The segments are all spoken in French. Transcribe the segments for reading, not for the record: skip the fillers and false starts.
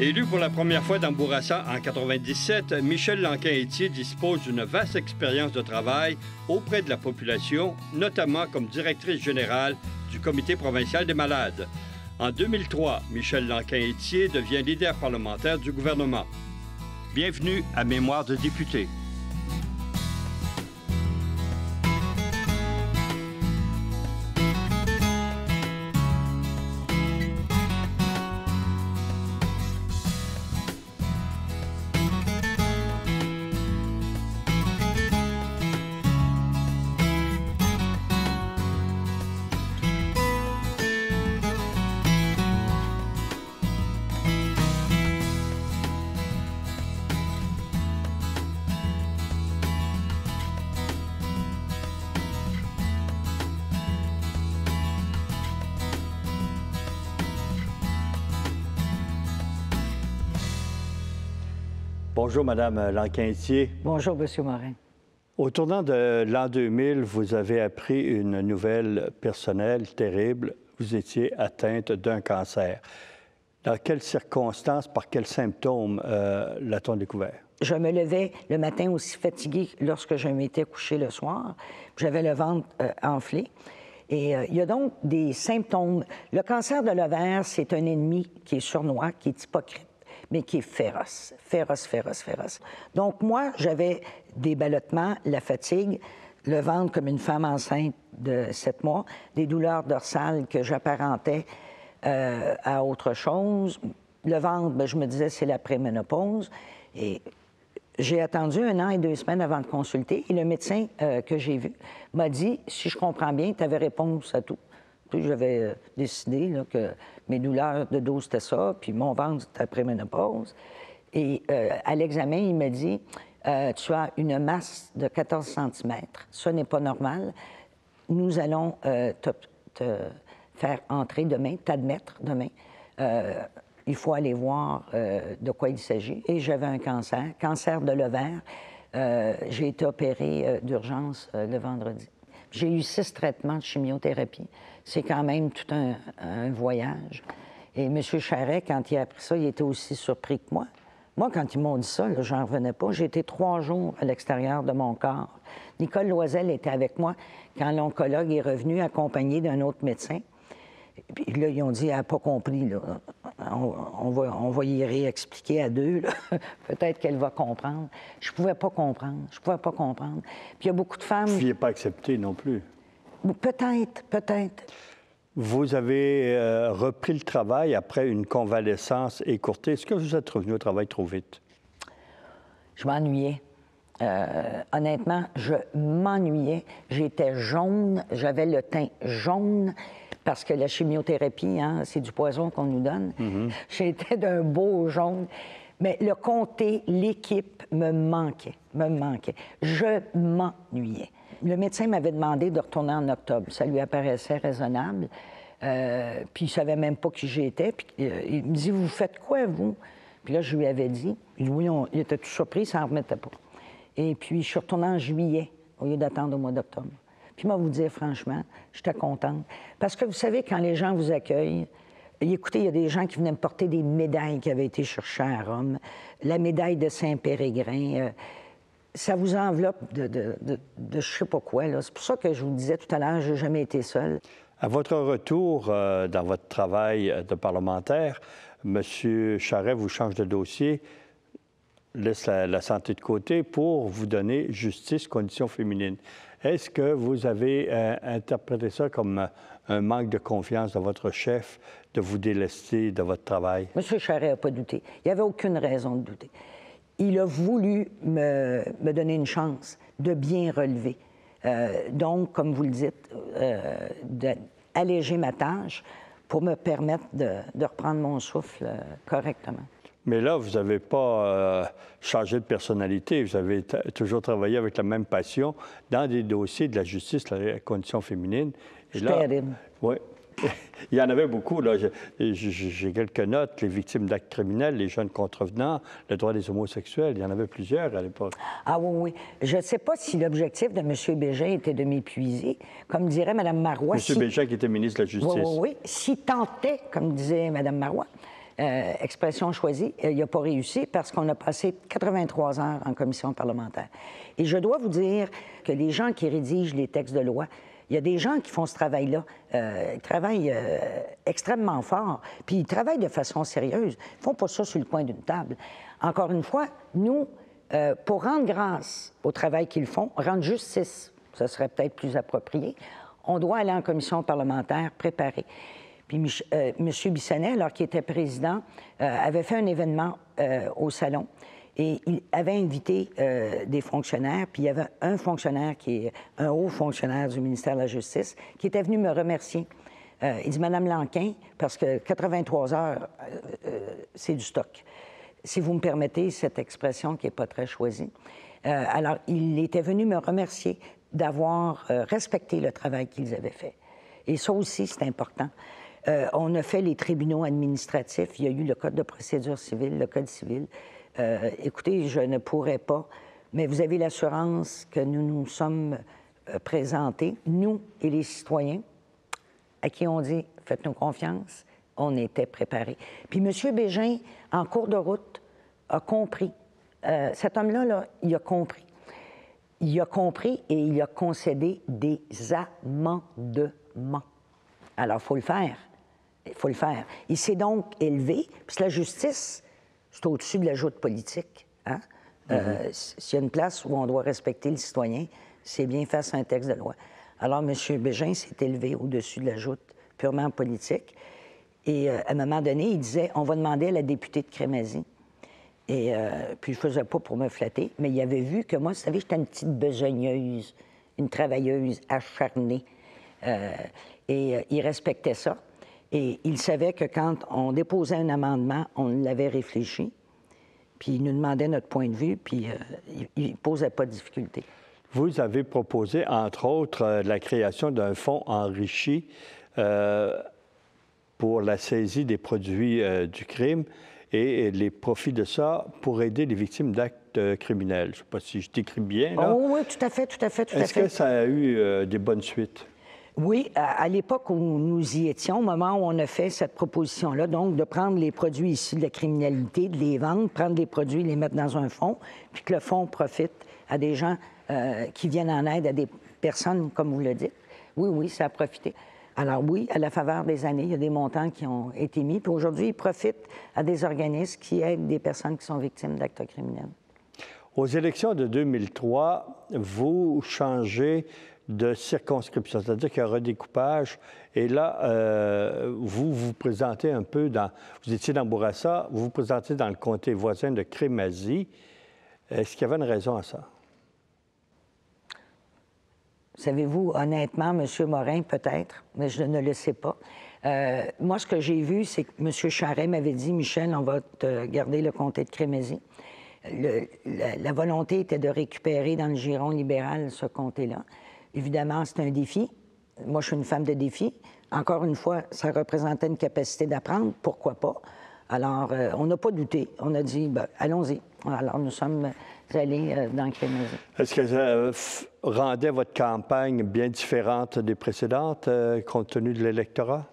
Élu pour la première fois dans Bourassa en 1997, Michel Lanquin-Hétier dispose d'une vaste expérience de travail auprès de la population, notamment comme directrice générale du Comité provincial des malades. En 2003, Michel Lanquin-Hétier devient leader parlementaire du gouvernement. Bienvenue à Mémoire de député. Bonjour, Mme Lanquin-Hétier. Bonjour, M. Morin. Au tournant de l'an 2000, vous avez appris une nouvelle personnelle terrible. Vous étiez atteinte d'un cancer. Dans quelles circonstances, par quels symptômes l'a-t-on découvert? Je me levais le matin aussi fatiguée lorsque je m'étais couchée le soir. J'avais le ventre enflé. Et il y a donc des symptômes. Le cancer de l'ovaire, c'est un ennemi qui est sournois, qui est hypocrite, mais qui est féroce, féroce, féroce, féroce. Donc, moi, j'avais des ballottements, la fatigue, le ventre comme une femme enceinte de 7 mois, des douleurs dorsales que j'apparentais à autre chose. Le ventre, bien, je me disais, c'est la préménopause. Et j'ai attendu 1 an et 2 semaines avant de consulter. Et le médecin que j'ai vu m'a dit, si je comprends bien, tu avais réponse à tout. Puis j'avais décidé là, que mes douleurs de dos, c'était ça, puis mon ventre, c'était après ménopause. Et à l'examen, il m'a dit tu as une masse de 14 cm. Ce n'est pas normal. Nous allons te faire entrer demain, t'admettre demain. Il faut aller voir de quoi il s'agit. Et j'avais un cancer de l'ovaire. J'ai été opérée d'urgence le vendredi. J'ai eu 6 traitements de chimiothérapie. C'est quand même tout un voyage. Et M. Charret, quand il a appris ça, il était aussi surpris que moi. Moi, quand ils m'ont dit ça, je n'en revenais pas. J'ai été 3 jours à l'extérieur de mon corps. Nicole Loisel était avec moi quand l'oncologue est revenu accompagné d'un autre médecin. Puis là, ils ont dit, elle n'a pas compris. Là. On va y réexpliquer à deux. Peut-être qu'elle va comprendre. Je ne pouvais pas comprendre. Je ne pouvais pas comprendre. Puis il y a beaucoup de femmes... Vous ne pouviez pas accepter non plus. Peut-être, peut-être. Vous avez repris le travail après une convalescence écourtée. Est-ce que vous êtes revenu au travail trop vite? Je m'ennuyais. Honnêtement, je m'ennuyais. J'étais jaune. J'avais le teint jaune. Parce que la chimiothérapie, hein, c'est du poison qu'on nous donne. J'étais d'un beau jaune. Mais le comté, l'équipe me manquait, Je m'ennuyais. Le médecin m'avait demandé de retourner en octobre. Ça lui apparaissait raisonnable. Puis il ne savait même pas qui j'étais. Puis il me dit, vous faites quoi, vous? Puis là, je lui avais dit. Oui, il était tout surpris, ça n'en remettait pas. Et puis, je suis retournée en juillet, au lieu d'attendre au mois d'octobre. Puis moi, vous dire franchement, j'étais contente. Parce que vous savez, quand les gens vous accueillent, écoutez, il y a des gens qui venaient me porter des médailles qui avaient été cherchées à Rome, la médaille de Saint-Pérégrin, ça vous enveloppe de je ne sais pas quoi. C'est pour ça que je vous disais tout à l'heure, je n'ai jamais été seule. À votre retour dans votre travail de parlementaire, M. Charret vous change de dossier, laisse la santé de côté pour vous donner justice, conditions féminines. Est-ce que vous avez interprété ça comme un manque de confiance de votre chef de vous délester de votre travail? M. Charret n'a pas douté. Il n'y avait aucune raison de douter. Il a voulu me donner une chance de bien relever. Donc, comme vous le dites, d'alléger ma tâche pour me permettre de reprendre mon souffle correctement. Mais là, vous n'avez pas changé de personnalité. Vous avez toujours travaillé avec la même passion dans des dossiers de la justice, la condition féminine. C'est terrible. Oui. Il y en avait beaucoup, là. J'ai quelques notes. Les victimes d'actes criminels, les jeunes contrevenants, le droit des homosexuels. Il y en avait plusieurs à l'époque. Ah oui, oui. Je ne sais pas si l'objectif de M. Bégin était de m'épuiser. Comme dirait Mme Marois... M. Bégin qui était ministre de la Justice. Oui, oui, oui. S'il tentait, comme disait Mme Marois, expression choisie, il n'a pas réussi parce qu'on a passé 83 heures en commission parlementaire. Et je dois vous dire que les gens qui rédigent les textes de loi, il y a des gens qui font ce travail-là. Ils travaillent extrêmement fort, puis ils travaillent de façon sérieuse. Ils ne font pas ça sur le coin d'une table. Encore une fois, nous, pour rendre grâce au travail qu'ils font, rendre justice, ce serait peut-être plus approprié, on doit aller en commission parlementaire préparer. Puis M. Bissonnette, alors qu'il était président, avait fait un événement au salon et il avait invité des fonctionnaires, puis il y avait un fonctionnaire qui est un haut fonctionnaire du ministère de la Justice qui était venu me remercier. Il dit « Madame Lanquin, parce que 83 heures, c'est du stock. Si vous me permettez cette expression qui n'est pas très choisie. » Alors, il était venu me remercier d'avoir respecté le travail qu'ils avaient fait. Et ça aussi, c'est important. On a fait les tribunaux administratifs. Il y a eu le Code de procédure civile, le Code civil. Écoutez, je ne pourrais pas, mais vous avez l'assurance que nous nous sommes présentés, nous et les citoyens, à qui on dit « faites-nous confiance », on était préparés. Puis M. Bégin, en cours de route, a compris. Cet homme-là, là, il a compris. Il a compris et il a concédé des amendements. Alors, il faut le faire. Il faut le faire. Il s'est donc élevé, puis la justice, c'est au-dessus de la joute politique. Hein? S'il y a une place où on doit respecter le citoyen, c'est bien face à un texte de loi. Alors, M. Bégin s'est élevé au-dessus de la joute purement politique. Et à un moment donné, il disait, on va demander à la députée de Crémazie. Et puis, je ne faisais pas pour me flatter, mais il avait vu que moi, vous savez, j'étais une petite besogneuse, une travailleuse acharnée. Et il respectait ça. Et il savait que quand on déposait un amendement, on l'avait réfléchi, puis il nous demandait notre point de vue, puis il ne posait pas de difficulté. Vous avez proposé, entre autres, la création d'un fonds enrichi pour la saisie des produits du crime et les profits de ça pour aider les victimes d'actes criminels. Je ne sais pas si je décris bien, là. Oh, oui, tout à fait. Est-ce que ça a eu des bonnes suites? Oui, à l'époque où nous y étions, au moment où on a fait cette proposition-là, donc de prendre les produits issus de la criminalité, de les vendre, prendre les produits, les mettre dans un fonds, puis que le fonds profite à des gens qui viennent en aide à des personnes, comme vous le dites. Oui, ça a profité. Alors oui, à la faveur des années, il y a des montants qui ont été mis, puis aujourd'hui, ils profitent à des organismes qui aident des personnes qui sont victimes d'actes criminels. Aux élections de 2003, vous changez de circonscription, c'est-à-dire qu'il y a un redécoupage. Et là, vous vous présentez un peu dans... Vous étiez dans Bourassa, vous vous présentez dans le comté voisin de Crémazie. Est-ce qu'il y avait une raison à ça? Savez-vous, honnêtement, M. Morin, peut-être, mais je ne le sais pas. Moi, ce que j'ai vu, c'est que M. Charest m'avait dit « Michel, on va te garder le comté de Crémazie ». La volonté était de récupérer dans le giron libéral ce comté-là. Évidemment, c'est un défi. Moi, je suis une femme de défi. Encore une fois, ça représentait une capacité d'apprendre. Pourquoi pas? Alors, on n'a pas douté. On a dit, ben, allons-y. Alors, nous sommes allés dans Crémazie. Est-ce que ça rendait votre campagne bien différente des précédentes, compte tenu de l'électorat?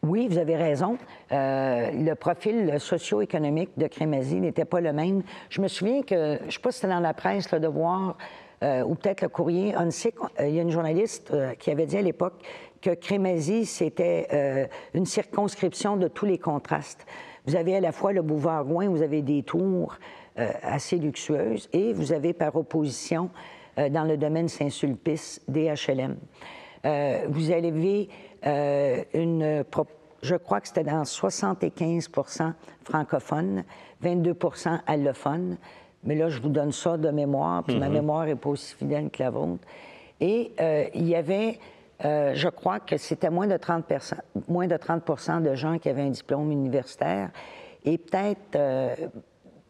Oui, vous avez raison. Le profil socio-économique de Crémazie n'était pas le même. Je me souviens que, je ne sais pas si c'était dans la presse, là, de voir... ou peut-être le courrier, on sait qu'il y a une journaliste qui avait dit à l'époque que Crémazie, c'était une circonscription de tous les contrastes. Vous avez à la fois le boulevard Gouin, vous avez des tours assez luxueuses, et vous avez par opposition, dans le domaine Saint-Sulpice, des HLM. Vous avez je crois que c'était dans 75 francophones, 22 allophones. Mais là, je vous donne ça de mémoire, puis ma mémoire n'est pas aussi fidèle que la vôtre. Et il y avait, je crois que c'était moins de 30 de gens qui avaient un diplôme universitaire et peut-être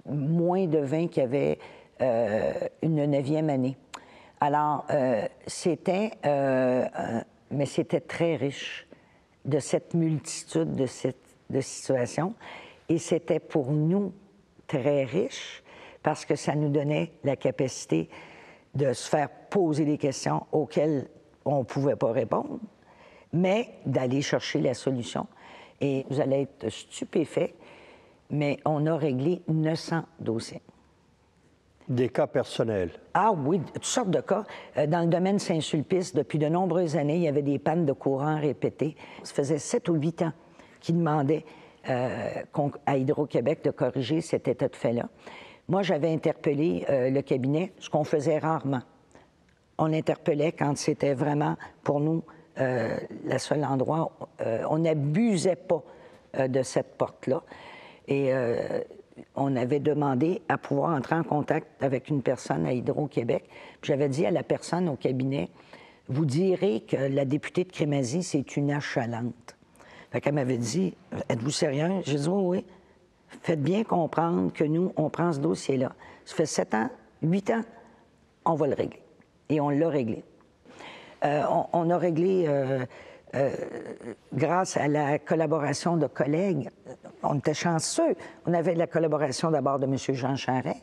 moins de 20 qui avaient une 9e année. Alors, mais c'était très riche de cette multitude de situations. Et c'était pour nous très riche, parce que ça nous donnait la capacité de se faire poser des questions auxquelles on ne pouvait pas répondre, mais d'aller chercher la solution. Et vous allez être stupéfait, mais on a réglé 900 dossiers. Des cas personnels? Ah oui, toutes sortes de cas. Dans le domaine Saint-Sulpice, depuis de nombreuses années, il y avait des pannes de courant répétées. Ça faisait 7 ou 8 ans qu'ils demandaient à Hydro-Québec de corriger cet état de fait-là. Moi, j'avais interpellé le cabinet, ce qu'on faisait rarement. On interpellait quand c'était vraiment, pour nous, le seul endroit. On n'abusait pas de cette porte-là. Et on avait demandé à pouvoir entrer en contact avec une personne à Hydro-Québec. Puis j'avais dit à la personne au cabinet, « Vous direz que la députée de Crémazie, c'est une achalante. » Fait qu'elle m'avait dit, « Êtes-vous sérieux? » J'ai dit, « Oui, oui. Faites bien comprendre que nous, on prend ce dossier-là. Ça fait 7 ans, 8 ans, on va le régler. » Et on l'a réglé. On a réglé, grâce à la collaboration de collègues, on était chanceux. On avait la collaboration d'abord de M. Jean Charest,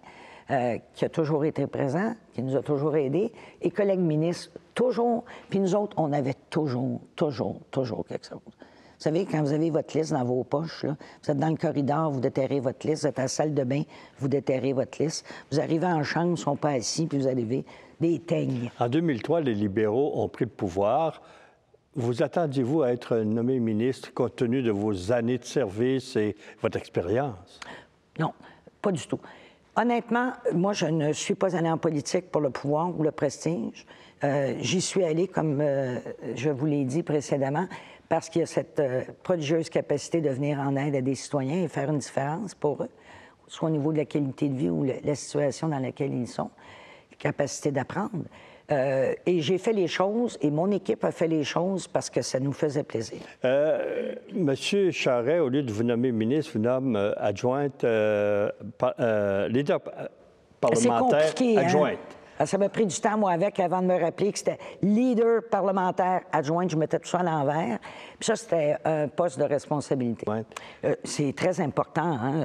qui a toujours été présent, qui nous a toujours aidés, et collègues ministres, toujours. Puis nous autres, on avait toujours quelque chose. Vous savez, quand vous avez votre liste dans vos poches, là, vous êtes dans le corridor, vous déterrez votre liste, vous êtes à la salle de bain, vous déterrez votre liste, vous arrivez en chambre, ils ne sont pas assis, puis vous arrivez des teignes. En 2003, les libéraux ont pris le pouvoir. Vous attendiez-vous à être nommé ministre compte tenu de vos années de service et votre expérience? Non, pas du tout. Honnêtement, moi, je ne suis pas allée en politique pour le pouvoir ou le prestige. J'y suis allée, comme je vous l'ai dit précédemment, parce qu'il y a cette prodigieuse capacité de venir en aide à des citoyens et faire une différence pour eux, soit au niveau de la qualité de vie ou la situation dans laquelle ils sont, capacité d'apprendre. Et j'ai fait les choses, et mon équipe a fait les choses parce que ça nous faisait plaisir. Monsieur Charest, au lieu de vous nommer ministre, vous nomme adjointe, leader parlementaire adjointe. Hein? Ça m'a pris du temps, moi, avant de me rappeler que c'était leader parlementaire adjointe. Je mettais tout ça à l'envers. Puis ça, c'était un poste de responsabilité. Ouais. C'est très important. Hein?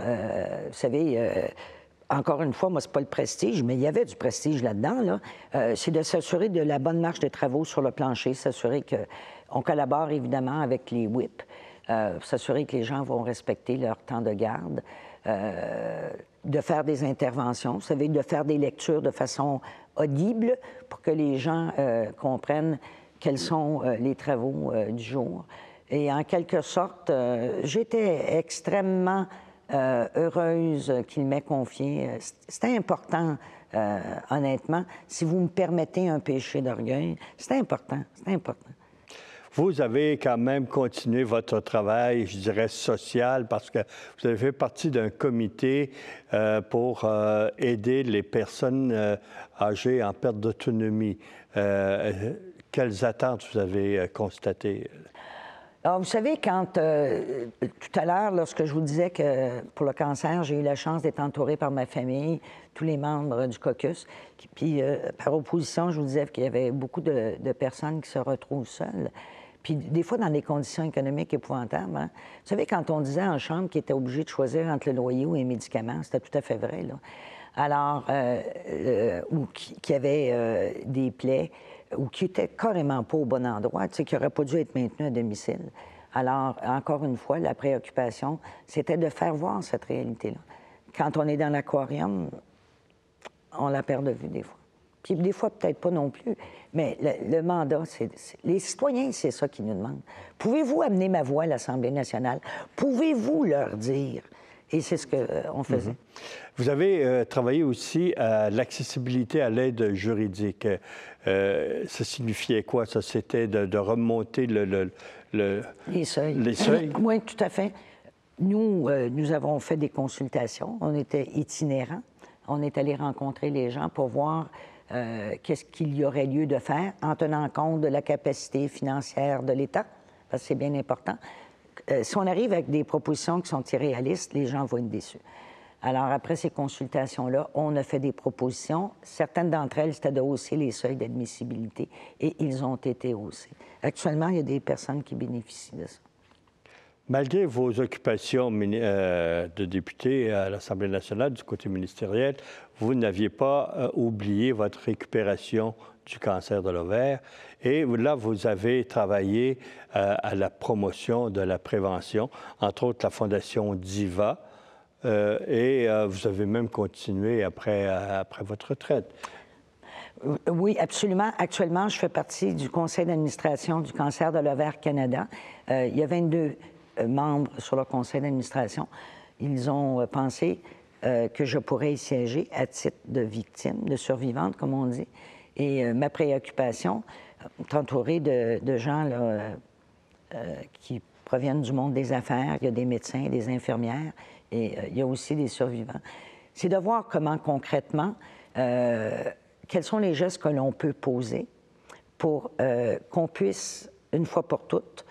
Vous savez, encore une fois, moi, c'est pas le prestige, mais il y avait du prestige là-dedans. Là. C'est de s'assurer de la bonne marche des travaux sur le plancher, s'assurer qu'on collabore évidemment avec les WIP, s'assurer que les gens vont respecter leur temps de garde, de faire des interventions, vous savez, de faire des lectures de façon audible pour que les gens comprennent quels sont les travaux du jour. Et en quelque sorte, j'étais extrêmement heureuse qu'il m'ait confié. C'était important, honnêtement. Si vous me permettez un péché d'orgueil, c'était important, c'était important. Vous avez quand même continué votre travail, je dirais, social, parce que vous avez fait partie d'un comité pour aider les personnes âgées en perte d'autonomie. Quelles attentes vous avez constatées? Alors, vous savez, quand tout à l'heure, lorsque je vous disais que pour le cancer, j'ai eu la chance d'être entourée par ma famille, tous les membres du caucus, puis par opposition, je vous disais qu'il y avait beaucoup de personnes qui se retrouvent seules. Puis des fois, dans des conditions économiques épouvantables. Hein? Vous savez, quand on disait en chambre qu'ils étaient obligés de choisir entre le loyer ou les médicaments, c'était tout à fait vrai, là. Alors, ou qu'il y avait des plaies ou qui n'étaient carrément pas au bon endroit, tu sais, qui n'auraient pas dû être maintenus à domicile. Alors, encore une fois, la préoccupation, c'était de faire voir cette réalité-là. Quand on est dans l'aquarium, on la perd de vue des fois. Puis des fois, peut-être pas non plus. Mais le mandat, les citoyens, c'est ça qu'ils nous demandent. Pouvez-vous amener ma voix à l'Assemblée nationale? Pouvez-vous leur dire? Et c'est ce qu'on faisait. Vous avez travaillé aussi à l'accessibilité à l'aide juridique. Ça signifiait quoi? Ça, c'était de remonter les seuils. Les seuils? Oui, tout à fait. Nous avons fait des consultations. On était itinérants. On est allé rencontrer les gens pour voir qu'est-ce qu'il y aurait lieu de faire en tenant compte de la capacité financière de l'État, parce que c'est bien important. Si on arrive avec des propositions qui sont irréalistes, les gens vont être déçus. Alors, après ces consultations-là, on a fait des propositions. Certaines d'entre elles, c'était de hausser les seuils d'admissibilité, et ils ont été haussés. Actuellement, il y a des personnes qui bénéficient de ça. Malgré vos occupations de député à l'Assemblée nationale, du côté ministériel, vous n'aviez pas oublié votre récupération du cancer de l'ovaire. Et là, vous avez travaillé à la promotion de la prévention, entre autres la Fondation DIVA. Vous avez même continué après votre retraite. Oui, absolument. Actuellement, je fais partie du conseil d'administration du Cancer de l'ovaire Canada. Il y a 22 membres sur le conseil d'administration. Ils ont pensé que je pourrais y siéger à titre de victime, de survivante, comme on dit. Et ma préoccupation, entourée de gens là, qui proviennent du monde des affaires, il y a des médecins, des infirmières, et il y a aussi des survivants, c'est de voir comment concrètement, quels sont les gestes que l'on peut poser pour qu'on puisse, une fois pour toutes,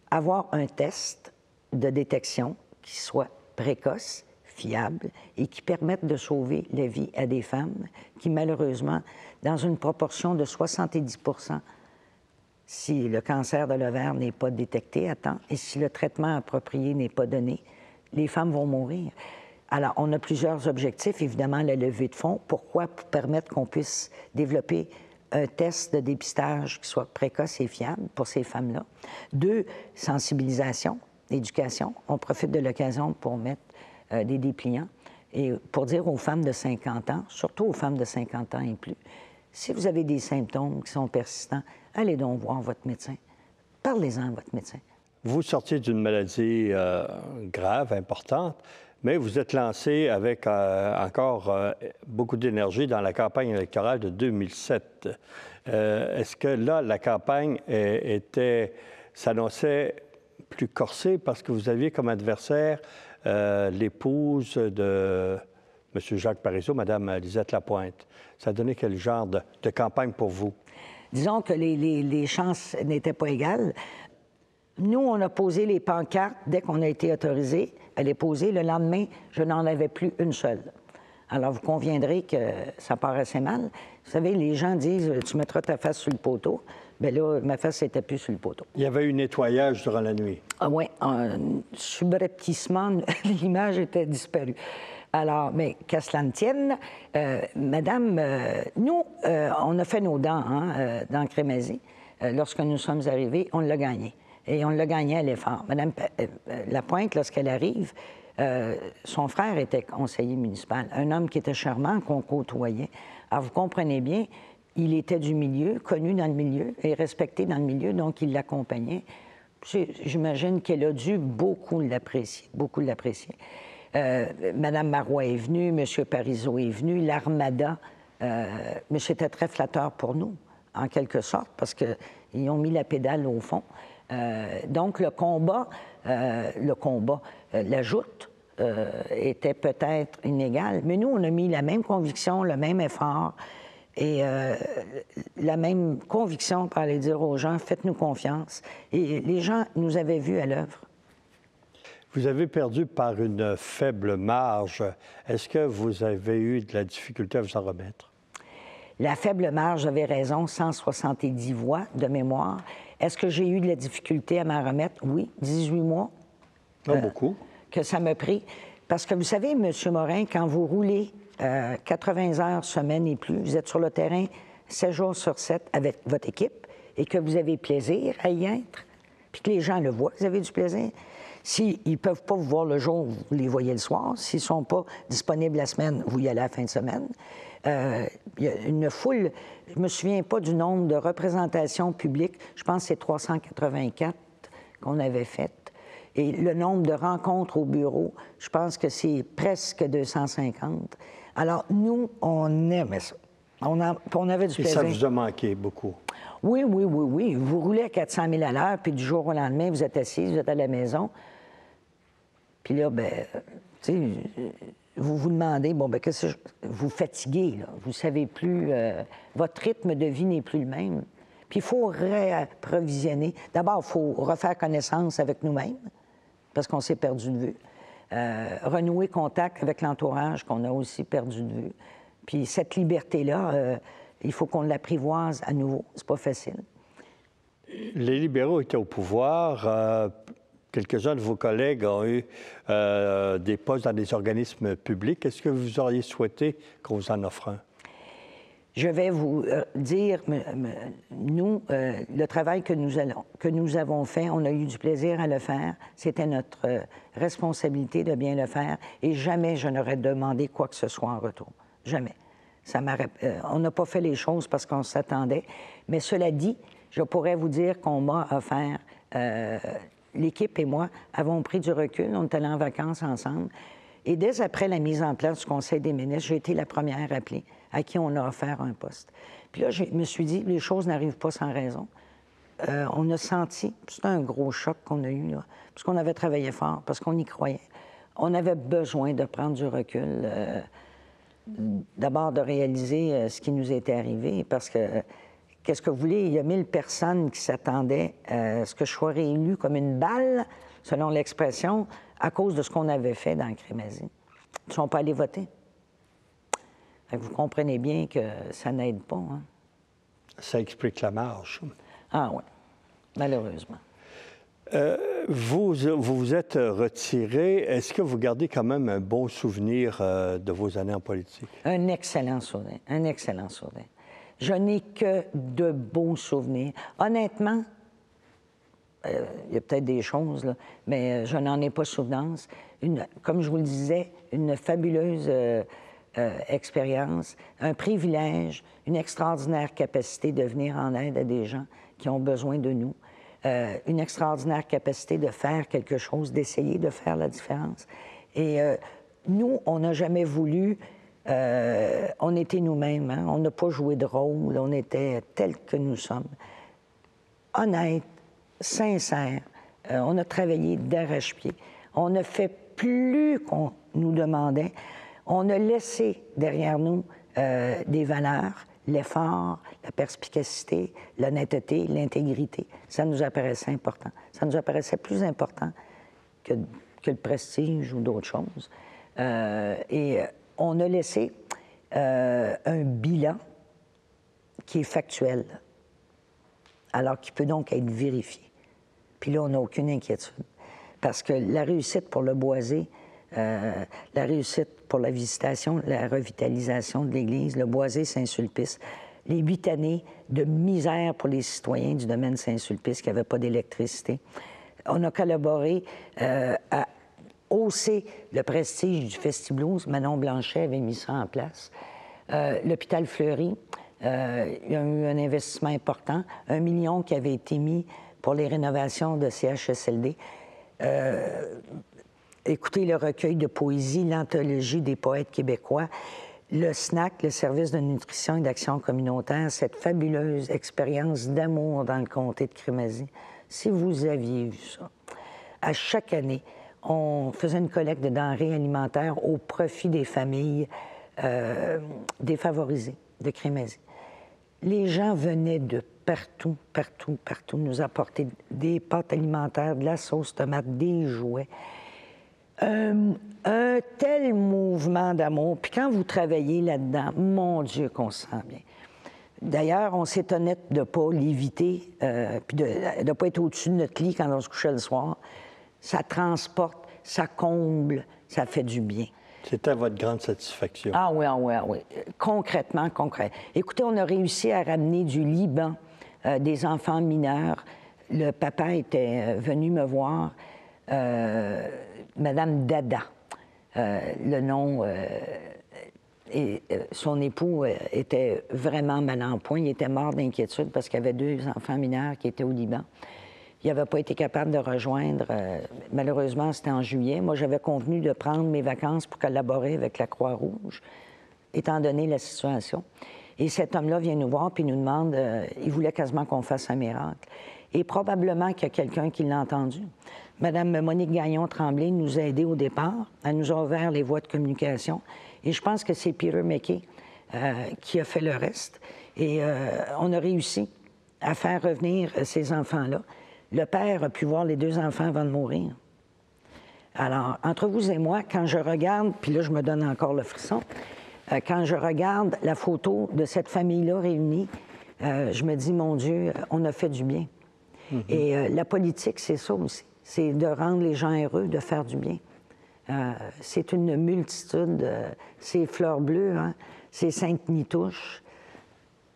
avoir un test de détection qui soit précoce, fiable et qui permette de sauver la vie à des femmes qui, malheureusement, dans une proportion de 70 %, si le cancer de l'ovaire n'est pas détecté à temps et si le traitement approprié n'est pas donné, les femmes vont mourir. Alors, on a plusieurs objectifs. Évidemment, la levée de fonds. Pourquoi? Pour permettre qu'on puisse développer un test de dépistage qui soit précoce et fiable pour ces femmes-là. 2, sensibilisation, éducation. On profite de l'occasion pour mettre des dépliants et pour dire aux femmes de 50 ans, surtout aux femmes de 50 ans et plus, si vous avez des symptômes qui sont persistants, allez donc voir votre médecin. Parlez-en à votre médecin. Vous sortiez d'une maladie grave, importante, mais vous êtes lancé avec encore beaucoup d'énergie dans la campagne électorale de 2007. Est-ce que là, la campagne s'annonçait plus corsée parce que vous aviez comme adversaire l'épouse de M. Jacques Parizeau, Mme Lisette Lapointe? Ça a donné quel genre de campagne pour vous? Disons que les chances n'étaient pas égales. Nous, on a posé les pancartes dès qu'on a été autorisé à les poser. Le lendemain, je n'en avais plus une seule. Alors, vous conviendrez que ça paraissait mal. Vous savez, les gens disent « tu mettras ta face sur le poteau ». Bien là, ma face n'était plus sur le poteau. Il y avait eu nettoyage durant la nuit. Ah oui, subrepticement, l'image était disparue. Alors, mais qu'à cela ne tienne, madame, nous, on a fait nos dents dans Crémazie. Lorsque nous sommes arrivés, on l'a gagné. Et on l'a gagné à l'effort. Madame Lapointe, lorsqu'elle arrive, son frère était conseiller municipal, un homme qui était charmant, qu'on côtoyait. Alors, vous comprenez bien, il était du milieu, connu dans le milieu et respecté dans le milieu, donc il l'accompagnait. J'imagine qu'elle a dû beaucoup l'apprécier, beaucoup l'apprécier. Madame Marois est venue, M. Parizeau est venu, l'Armada, mais c'était très flatteur pour nous, en quelque sorte, parce qu'ils ont mis la pédale au fond. Donc, le combat, la joute était peut-être inégale, mais nous, on a mis la même conviction, le même effort et la même conviction pour aller dire aux gens, faites-nous confiance. Et les gens nous avaient vus à l'œuvre. Vous avez perdu par une faible marge. Est-ce que vous avez eu de la difficulté à vous en remettre? La faible marge, j'avais raison, 170 voix de mémoire. Est-ce que j'ai eu de la difficulté à m'en remettre? Oui, 18 mois. Pas beaucoup. Que ça m'a pris. Parce que vous savez, M. Morin, quand vous roulez 80 heures semaine et plus, vous êtes sur le terrain 7 jours sur 7 avec votre équipe et que vous avez plaisir à y être, puis que les gens le voient, vous avez du plaisir. S'ils ne peuvent pas vous voir le jour, vous les voyez le soir. S'ils ne sont pas disponibles la semaine, vous y allez à la fin de semaine. Il y a une foule, je ne me souviens pas du nombre de représentations publiques, je pense que c'est 384 qu'on avait faites. Et le nombre de rencontres au bureau, je pense que c'est presque 250. Alors, nous, on aimait ça. On avait du plaisir. Et ça vous a manqué beaucoup? Oui. Vous roulez à 400 000 à l'heure, puis du jour au lendemain, vous êtes assis, vous êtes à la maison. Puis là, bien, tu sais, vous vous demandez, bon, bien, qu'est-ce que vous fatiguez, là. Vous ne savez plus, votre rythme de vie n'est plus le même. Puis il faut réapprovisionner. D'abord, il faut refaire connaissance avec nous-mêmes, parce qu'on s'est perdu de vue. Renouer contact avec l'entourage qu'on a aussi perdu de vue. Puis cette liberté-là, il faut qu'on l'apprivoise à nouveau. C'est pas facile. Les libéraux étaient au pouvoir. Quelques-uns de vos collègues ont eu des postes dans des organismes publics. Est-ce que vous auriez souhaité qu'on vous en offre un? Je vais vous dire, nous, le travail que nous avons fait, on a eu du plaisir à le faire. C'était notre responsabilité de bien le faire et jamais je n'aurais demandé quoi que ce soit en retour. Jamais. On n'a pas fait les choses parce qu'on s'attendait. Mais cela dit, je pourrais vous dire qu'on m'a offert, l'équipe et moi avons pris du recul, on est allés en vacances ensemble. Et dès après la mise en place du Conseil des ministres, j'ai été la première appelée à qui on a offert un poste. Puis là, je me suis dit, les choses n'arrivent pas sans raison. On a senti, c'est un gros choc qu'on a eu, là, parce qu'on avait travaillé fort, parce qu'on y croyait. On avait besoin de prendre du recul, d'abord de réaliser ce qui nous était arrivé, parce que, qu'est-ce que vous voulez, il y a 1000 personnes qui s'attendaient à ce que je sois réélue comme une balle, selon l'expression, à cause de ce qu'on avait fait dans Crémazie. Ils ne sont pas allés voter. Vous comprenez bien que ça n'aide pas. Hein? Ça explique la marge. Ah oui, malheureusement. Vous vous êtes retiré. Est-ce que vous gardez quand même un bon souvenir de vos années en politique? Un excellent souvenir, un excellent souvenir. Je n'ai que de beaux souvenirs. Honnêtement, il y a peut-être des choses, là, mais je n'en ai pas souvenance. Comme je vous le disais, une fabuleuse expérience, un privilège, une extraordinaire capacité de venir en aide à des gens qui ont besoin de nous, une extraordinaire capacité de faire quelque chose, d'essayer de faire la différence. Et nous, on n'a jamais voulu... on était nous-mêmes, hein? On n'a pas joué de rôle, on était tels que nous sommes. Honnête, sincère, on a travaillé d'arrache-pied. On a fait plus qu'on nous demandait. On a laissé derrière nous des valeurs, l'effort, la perspicacité, l'honnêteté, l'intégrité. Ça nous apparaissait important. Ça nous apparaissait plus important que le prestige ou d'autres choses. Et on a laissé un bilan qui est factuel, alors qu'il peut donc être vérifié. Puis là, on n'a aucune inquiétude. Parce que la réussite pour le Boisé, la réussite pour la visitation, la revitalisation de l'Église, le Boisé-Saint-Sulpice, les 8 années de misère pour les citoyens du domaine Saint-Sulpice qui n'avaient pas d'électricité. On a collaboré à hausser le prestige du Festi-Blues. Manon Blanchet avait mis ça en place. L'hôpital Fleury, il y a eu un investissement important, 1 million qui avait été mis pour les rénovations de CHSLD. Écoutez le recueil de poésie, l'anthologie des poètes québécois, le SNAC, le service de nutrition et d'action communautaire, cette fabuleuse expérience d'amour dans le comté de Crémazie. Si vous aviez vu ça, à chaque année, on faisait une collecte de denrées alimentaires au profit des familles défavorisées de Crémazie. Les gens venaient de partout, partout, partout nous apporter des pâtes alimentaires, de la sauce tomate, des jouets. Un tel mouvement d'amour. Puis quand vous travaillez là-dedans, mon Dieu qu'on se sent bien. D'ailleurs, on s'étonnait de ne pas l'éviter, puis de ne pas être au-dessus de notre lit quand on se couchait le soir. Ça transporte, ça comble, ça fait du bien. C'était votre grande satisfaction. Ah oui, ah oui, ah oui. Concrètement, concret. Écoutez, on a réussi à ramener du Liban des enfants mineurs. Le papa était venu me voir, Madame Dada, le nom... et son époux était vraiment mal en point. Il était mort d'inquiétude parce qu'il y avait 2 enfants mineurs qui étaient au Liban. Il n'avait pas été capable de rejoindre. Malheureusement, c'était en juillet. Moi, j'avais convenu de prendre mes vacances pour collaborer avec la Croix-Rouge, étant donné la situation. Et cet homme-là vient nous voir puis nous demande, il voulait quasiment qu'on fasse un miracle. Et probablement qu'il y a quelqu'un qui l'a entendu. Madame Monique Gagnon-Tremblay nous a aidés au départ. Elle nous a ouvert les voies de communication. Et je pense que c'est Peter McKay qui a fait le reste. Et on a réussi à faire revenir ces enfants-là. Le père a pu voir les 2 enfants avant de mourir. Alors, entre vous et moi, quand je regarde, puis là, je me donne encore le frisson, quand je regarde la photo de cette famille-là réunie, je me dis, mon Dieu, on a fait du bien. Mm-hmm. Et la politique, c'est ça aussi. C'est de rendre les gens heureux, de faire du bien. C'est une multitude, c'est Fleur Bleue, hein, c'est Sainte-Nitouche,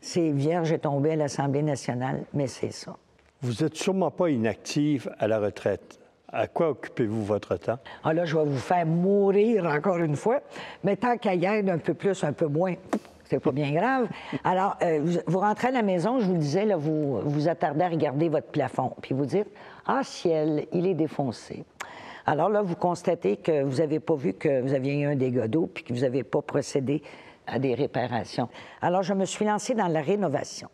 c'est vierge est tombé à l'Assemblée nationale, mais c'est ça. Vous n'êtes sûrement pas inactive à la retraite. À quoi occupez-vous votre temps? Ah là, je vais vous faire mourir encore une fois, mais tant qu'à y être un peu plus, un peu moins, c'est pas bien grave. Alors, vous rentrez à la maison, je vous le disais, là, vous vous attardez à regarder votre plafond, puis vous dites « Ah, ciel, il est défoncé ». Alors là, vous constatez que vous n'avez pas vu que vous aviez eu un dégât d'eau, puis que vous n'avez pas procédé à des réparations. Alors, je me suis lancée dans la rénovation.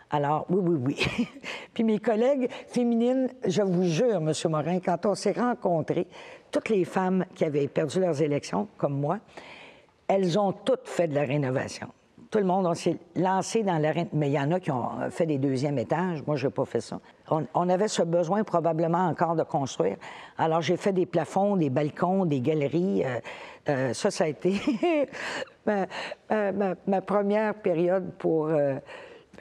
Alors, oui. Puis mes collègues féminines, je vous jure, M. Morin, quand on s'est rencontrés, toutes les femmes qui avaient perdu leurs élections, comme moi, elles ont toutes fait de la rénovation. Tout le monde, on s'est lancé dans la rénovation. Mais il y en a qui ont fait des deuxièmes étages. Moi, je n'ai pas fait ça. On avait ce besoin probablement encore de construire. Alors, j'ai fait des plafonds, des balcons, des galeries. Ça a été ma première période pour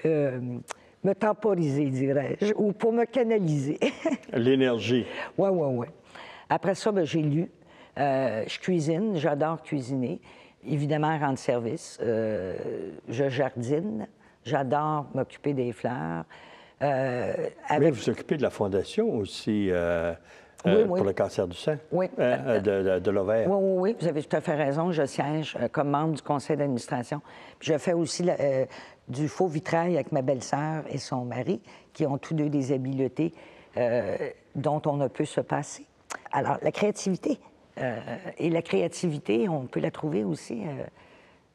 me temporiser, dirais-je, ou pour me canaliser. L'énergie. Oui. Après ça, j'ai lu. Je cuisine, j'adore cuisiner. Évidemment, rendre service. Je jardine. J'adore m'occuper des fleurs. Mais vous occupez de la fondation aussi pour le cancer du sein, de l'ovaire. Oui, vous avez tout à fait raison. Je siège comme membre du conseil d'administration. Puis je fais aussi du faux vitrail avec ma belle-sœur et son mari, qui ont tous deux des habiletés dont on ne peut se passer. Alors, la créativité. Et la créativité, on peut la trouver aussi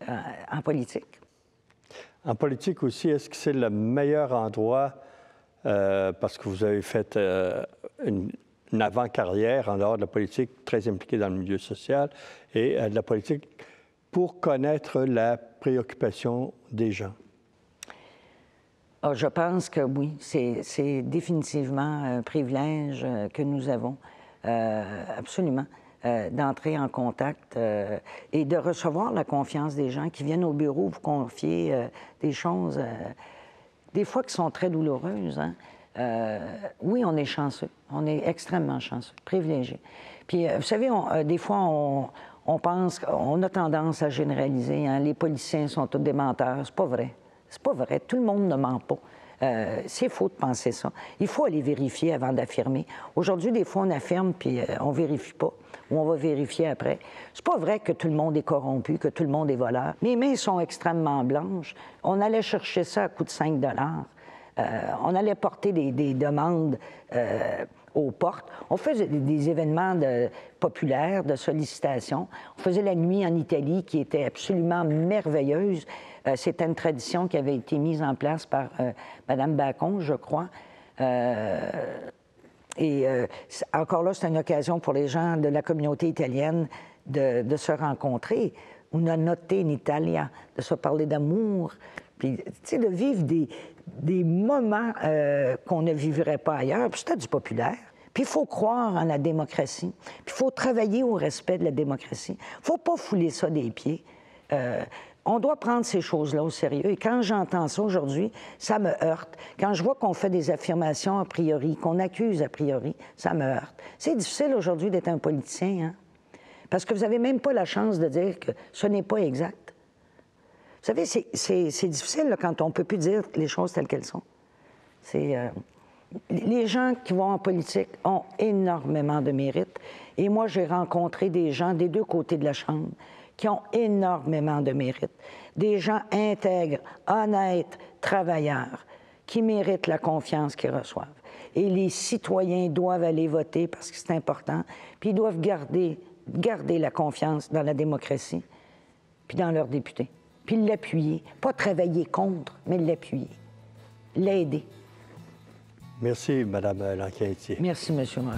en politique. En politique aussi, est-ce que c'est le meilleur endroit, parce que vous avez fait une avant-carrière en dehors de la politique, très impliquée dans le milieu social, et de la politique, pour connaître la préoccupation des gens? Oh, je pense que oui, c'est définitivement un privilège que nous avons, absolument. D'entrer en contact et de recevoir la confiance des gens qui viennent au bureau vous confier des choses, des fois qui sont très douloureuses. Hein? Oui, on est chanceux. On est extrêmement chanceux, privilégiés. Puis, vous savez, des fois, on pense qu'on a tendance à généraliser. Hein? Les policiers sont tous des menteurs. C'est pas vrai. C'est pas vrai. Tout le monde ne ment pas. C'est faux de penser ça. Il faut aller vérifier avant d'affirmer. Aujourd'hui, des fois, on affirme puis on vérifie pas, ou on va vérifier après. C'est pas vrai que tout le monde est corrompu, que tout le monde est voleur. Mes mains sont extrêmement blanches. On allait chercher ça à coût de 5 $. On allait porter des demandes aux portes. On faisait des événements populaires, de sollicitation. On faisait la nuit en Italie qui était absolument merveilleuse. C'était une tradition qui avait été mise en place par Mme Bacon, je crois. Encore là, c'est une occasion pour les gens de la communauté italienne de se rencontrer. Una notte in Italia, de se parler d'amour, puis, tu sais, de vivre des moments qu'on ne vivrait pas ailleurs. Puis c'était du populaire. Puis il faut croire en la démocratie. Puis il faut travailler au respect de la démocratie. Il ne faut pas fouler ça des pieds. On doit prendre ces choses-là au sérieux. Et quand j'entends ça aujourd'hui, ça me heurte. Quand je vois qu'on fait des affirmations a priori, qu'on accuse a priori, ça me heurte. C'est difficile aujourd'hui d'être un politicien, hein? Parce que vous n'avez même pas la chance de dire que ce n'est pas exact. Vous savez, c'est difficile là, quand on ne peut plus dire les choses telles qu'elles sont. Les gens qui vont en politique ont énormément de mérite. Et moi, j'ai rencontré des gens des deux côtés de la Chambre qui ont énormément de mérite. Des gens intègres, honnêtes, travailleurs, qui méritent la confiance qu'ils reçoivent. Et les citoyens doivent aller voter parce que c'est important, puis ils doivent garder la confiance dans la démocratie, puis dans leurs députés, puis l'appuyer. Pas travailler contre, mais l'appuyer, l'aider. Merci, Mme Lanquin-Etier. Merci, M. Morin.